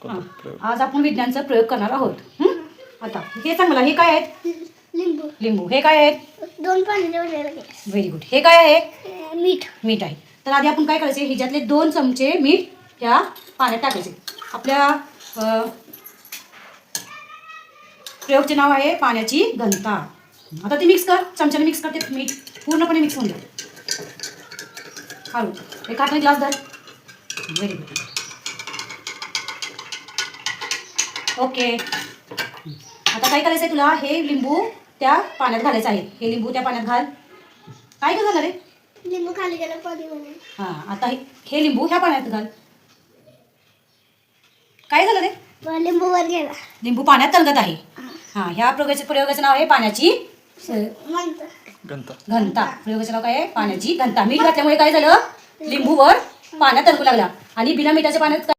आज आपण विज्ञानचा प्रयोग करणार आहोत. आता हे सांग मला, हे काय आहेत? लिंबू. लिंबू. हे काय आहेत? 2 पाण्याचे भरलेले गॅस. Very good. हे काय आहे? मीठ. मीठ आहे. तर आधी आपण काय करायचे, ह्याच्यातले 2 चमचे मीठ ह्या पाण्यात टाकायचे. आपल्या प्रयोगचे नाव आहे पाण्याची घनता. आता ते मिक्स कर, चमच्याने मिक्स कर. ते मीठ पूर्णपणे मिक्स होऊन द्या. हळू. एक हाताने ग्लास धर. Very good. ओके. आता काय करायचं आहे तुला, हे लिंबू त्या पाण्यात घालायचं आहे. हे लिंबू त्या पाण्यात घाल. काय काय झालं रे? लिंबू खाली गेला पाणी. हां, आता हे लिंबू ह्या पाण्यात घाल. काय झालं रे? लिंबू वर गेला. लिंबू पाण्यात तरंगत आहे. हां, ह्या प्रयोगाचं नाव आहे पाण्याची घनता. प्रयोगाचं नाव काय आहे? पाण्याची घनता. मीठ घातल्यामुळे काय झालं, लिंबूवर पाण्यात तरंगू लागला आणि बिना मिठाच्या पाण्यात